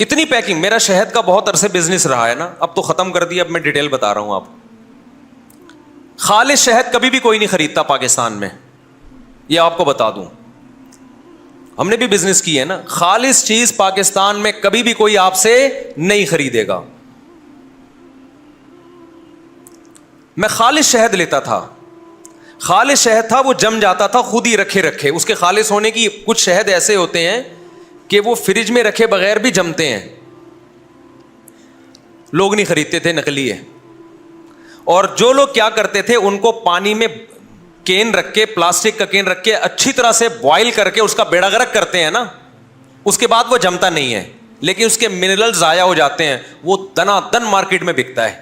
اتنی پیکنگ. میرا شہد کا بہت عرصے بزنس رہا ہے نا, اب تو ختم کر دیا, اب میں ڈیٹیل بتا رہا ہوں آپ. خالص شہد کبھی بھی کوئی نہیں خریدتا پاکستان میں, یہ آپ کو بتا دوں, ہم نے بھی بزنس کی ہے نا. خالص چیز پاکستان میں کبھی بھی کوئی آپ سے نہیں خریدے گا. میں خالص شہد لیتا تھا, خالص شہد تھا, وہ جم جاتا تھا خود ہی رکھے رکھے. اس کے خالص ہونے کی کچھ شہد ایسے ہوتے ہیں کہ وہ فریج میں رکھے بغیر بھی جمتے ہیں, لوگ نہیں خریدتے تھے, نقلی ہے. اور جو لوگ کیا کرتے تھے, ان کو پانی میں کین رکھ کے, پلاسٹک کا کین رکھ کے اچھی طرح سے بوائل کر کے اس کا بیڑا غرق کرتے ہیں نا, اس کے بعد وہ جمتا نہیں ہے, لیکن اس کے منرل ضائع ہو جاتے ہیں, وہ دنا دن مارکیٹ میں بکتا ہے.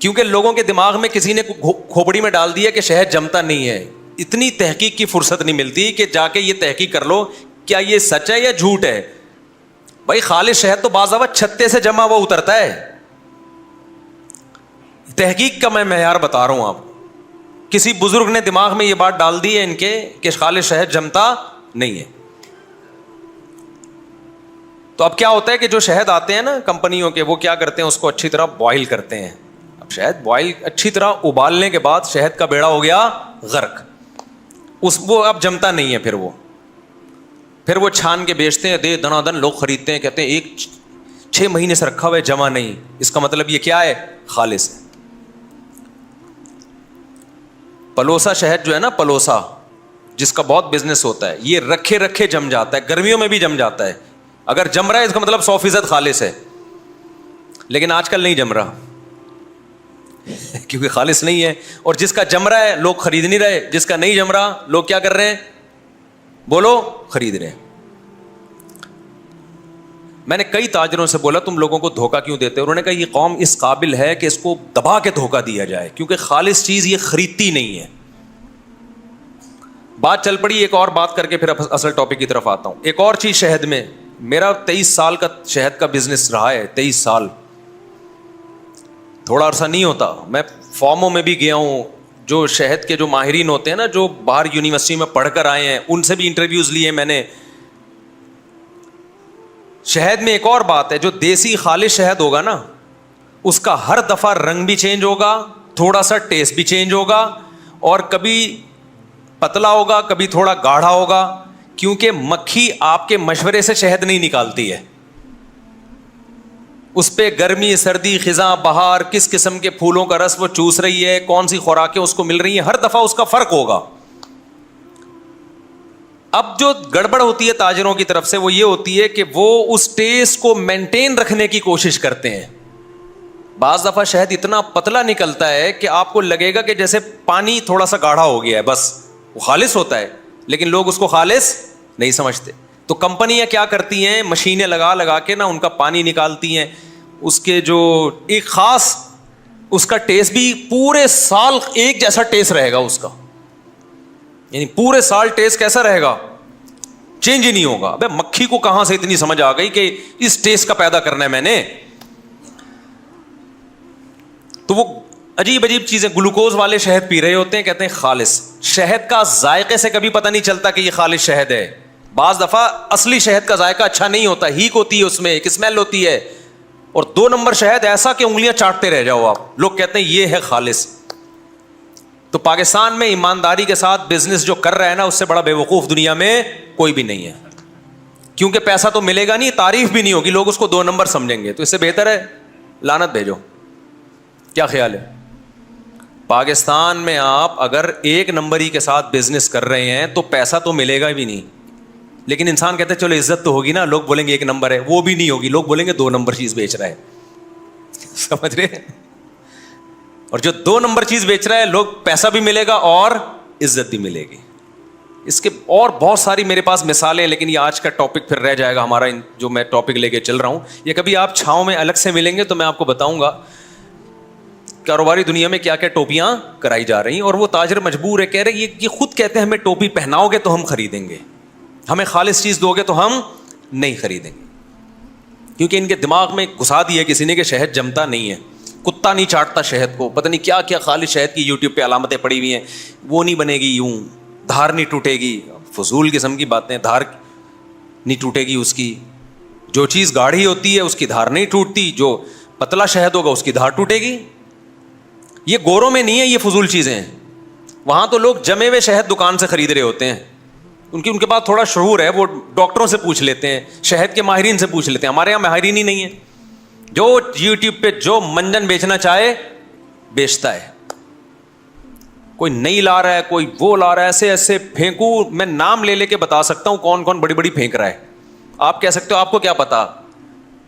کیونکہ لوگوں کے دماغ میں کسی نے کھوپڑی میں ڈال دیا کہ شہد جمتا نہیں ہے. اتنی تحقیق کی فرصت نہیں ملتی کہ جا کے یہ تحقیق کر لو کیا یہ سچ ہے یا جھوٹ ہے. بھائی خالص شہد تو بعض دفعہ چھتے سے جمع ہوا اترتا ہے. تحقیق کا میں معیار بتا رہا ہوں آپ. کسی بزرگ نے دماغ میں یہ بات ڈال دی ہے ان کے کہ خالص شہد جمتا نہیں ہے. تو اب کیا ہوتا ہے کہ جو شہد آتے ہیں نا کمپنیوں کے, وہ کیا کرتے ہیں, اس کو اچھی طرح بوائل کرتے ہیں. اب شہد بوائل اچھی طرح ابالنے کے بعد شہد کا بیڑا ہو گیا غرق, وہ اب جمتا نہیں ہے. پھر وہ چھان کے بیچتے ہیں, دے دنا دن لوگ خریدتے ہیں, کہتے ہیں 6 مہینے سے رکھا ہوا ہے جمع نہیں. اس کا مطلب یہ کیا ہے, خالص ہے. پلوسا شہد جو ہے نا, پلوسا جس کا بہت بزنس ہوتا ہے, یہ رکھے رکھے جم جاتا ہے, گرمیوں میں بھی جم جاتا ہے. اگر جم رہا ہے اس کا مطلب 100% خالص ہے. لیکن آج کل نہیں جم رہا کیونکہ خالص نہیں ہے. اور جس کا جم رہا ہے لوگ خرید نہیں رہے, جس کا نہیں جم رہا لوگ کیا کر رہے ہیں, بولو, خرید رہے ہیں. میں نے کئی تاجروں سے بولا تم لوگوں کو دھوکہ کیوں دیتے ہو؟ انہوں نے کہا یہ قوم اس قابل ہے کہ اس کو دبا کے دھوکہ دیا جائے, کیونکہ خالص چیز یہ خریدتی نہیں ہے. بات چل پڑی, ایک اور بات کر کے پھر اصل ٹاپک کی طرف آتا ہوں. ایک اور چیز شہد میں, میرا 23 سال کا شہد کا بزنس رہا ہے. 23 سال تھوڑا عرصہ نہیں ہوتا. میں فارموں میں بھی گیا ہوں, جو شہد کے جو ماہرین ہوتے ہیں نا, جو باہر یونیورسٹی میں پڑھ کر آئے ہیں, ان سے بھی انٹرویوز لیے میں نے. شہد میں ایک اور بات ہے, جو دیسی خالص شہد ہوگا نا, اس کا ہر دفعہ رنگ بھی چینج ہوگا, تھوڑا سا ٹیسٹ بھی چینج ہوگا, اور کبھی پتلا ہوگا, کبھی تھوڑا گاڑھا ہوگا, کیونکہ مکھی آپ کے مشورے سے شہد نہیں نکالتی ہے. اس پہ گرمی, سردی, خزاں, بہار, کس قسم کے پھولوں کا رس وہ چوس رہی ہے, کون سی خوراکیں اس کو مل رہی ہیں, ہر دفعہ اس کا فرق ہوگا. اب جو گڑبڑ ہوتی ہے تاجروں کی طرف سے وہ یہ ہوتی ہے کہ وہ اس ٹیسٹ کو مینٹین رکھنے کی کوشش کرتے ہیں. بعض دفعہ شہد اتنا پتلا نکلتا ہے کہ آپ کو لگے گا کہ جیسے پانی تھوڑا سا گاڑھا ہو گیا ہے, بس وہ خالص ہوتا ہے, لیکن لوگ اس کو خالص نہیں سمجھتے. تو کمپنیاں کیا کرتی ہیں, مشینیں لگا لگا کے نا ان کا پانی نکالتی ہیں, اس کے جو ایک خاص اس کا ٹیسٹ بھی پورے سال ایک جیسا ٹیسٹ رہے گا اس کا, یعنی پورے سال ٹیسٹ کیسا رہے گا, چینج ہی نہیں ہوگا. ابے مکھی کو کہاں سے اتنی سمجھ آ گئی کہ اس ٹیسٹ کا پیدا کرنا ہے میں نے. تو وہ عجیب عجیب چیزیں, گلوکوز والے شہد پی رہے ہوتے ہیں, کہتے ہیں خالص. شہد کا ذائقے سے کبھی پتہ نہیں چلتا کہ یہ خالص شہد ہے. بعض دفعہ اصلی شہد کا ذائقہ اچھا نہیں ہوتا, ہیک ہوتی ہے اس میں, ایک اسمیل ہوتی ہے. اور 2 نمبر شہد ایسا کہ انگلیاں چاٹتے رہ جاؤ آپ, لوگ کہتے ہیں یہ ہے خالص. تو پاکستان میں ایمانداری کے ساتھ بزنس جو کر رہا ہے نا, اس سے بڑا بے وقوف دنیا میں کوئی بھی نہیں ہے. کیونکہ پیسہ تو ملے گا نہیں, تعریف بھی نہیں ہوگی, لوگ اس کو 2 نمبر سمجھیں گے. تو اس سے بہتر ہے لعنت بھیجو. کیا خیال ہے؟ پاکستان میں آپ اگر 1 نمبری کے ساتھ بزنس کر رہے ہیں تو پیسہ تو ملے گا بھی نہیں, لیکن انسان کہتے ہیں چلو عزت تو ہوگی نا, لوگ بولیں گے 1 نمبر ہے, وہ بھی نہیں ہوگی, لوگ بولیں گے 2 نمبر چیز بیچ رہا ہے. سمجھ رہے ہیں؟ اور جو 2 نمبر چیز بیچ رہا ہے, لوگ پیسہ بھی ملے گا اور عزت بھی ملے گی. اس کے اور بہت ساری میرے پاس مثالیں, لیکن یہ آج کا ٹاپک پھر رہ جائے گا ہمارا, جو میں ٹاپک لے کے چل رہا ہوں. یہ کبھی آپ چھاؤں میں الگ سے ملیں گے تو میں آپ کو بتاؤں گا کاروباری دنیا میں کیا کیا ٹوپیاں کرائی جا رہی ہیں. اور وہ تاجر مجبور ہے, کہہ رہے یہ خود کہتے ہیں ہمیں ٹوپی پہناؤ گے تو ہم خریدیں گے, ہمیں خالص چیز دو گے تو ہم نہیں خریدیں گے. کیونکہ ان کے دماغ میں گھسا دیا کسی نے کہ شہد جمتا نہیں ہے, کتا نہیں چاٹتا شہد کو, پتہ نہیں کیا کیا خالص شہد کی یوٹیوب پہ علامتیں پڑی ہوئی ہیں, وہ نہیں بنے گی, یوں دھار نہیں ٹوٹے گی. فضول قسم کی باتیں, دھار نہیں ٹوٹے گی اس کی, جو چیز گاڑھی ہوتی ہے اس کی دھار نہیں ٹوٹتی, جو پتلا شہد ہوگا اس کی دھار ٹوٹے گی. یہ گوروں میں نہیں ہے, یہ فضول چیزیں ہیں. وہاں تو لوگ جمے ہوئے شہد دکان سے خرید رہے ہوتے ہیں, ان کے پاس تھوڑا شعور ہے, وہ ڈاکٹروں سے پوچھ لیتے ہیں, شہد کے ماہرین سے پوچھ لیتے ہیں. ہمارے یہاں ماہرین ہی نہیں ہے, جو یوٹیوب پہ جو منجن بیچنا چاہے بیچتا ہے. کوئی نہیں لا رہا ہے, کوئی وہ لا رہا ہے, ایسے ایسے پھینکوں, میں نام لے کے بتا سکتا ہوں کون کون بڑی بڑی پھینک رہا ہے. آپ کہہ سکتے ہو آپ کو کیا پتا,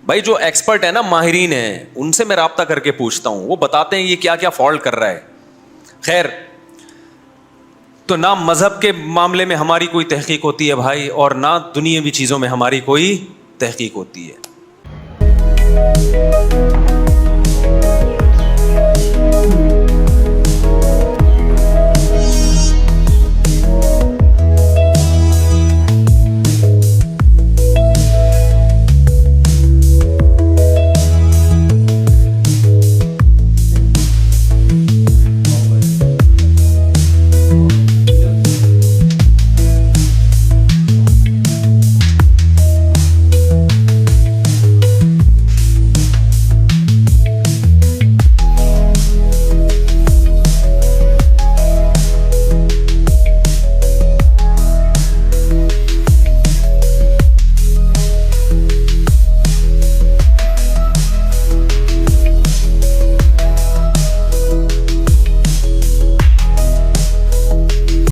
بھائی جو ایکسپرٹ ہے نا, ماہرین ہیں, ان سے میں رابطہ کر کے پوچھتا ہوں, وہ بتاتے ہیں یہ کیا کیا فالٹ کر رہا ہے. خیر, تو نہ مذہب کے معاملے میں ہماری کوئی تحقیق ہوتی ہے بھائی, اور نہ دنیاوی چیزوں میں ہماری کوئی تحقیق ہوتی ہے.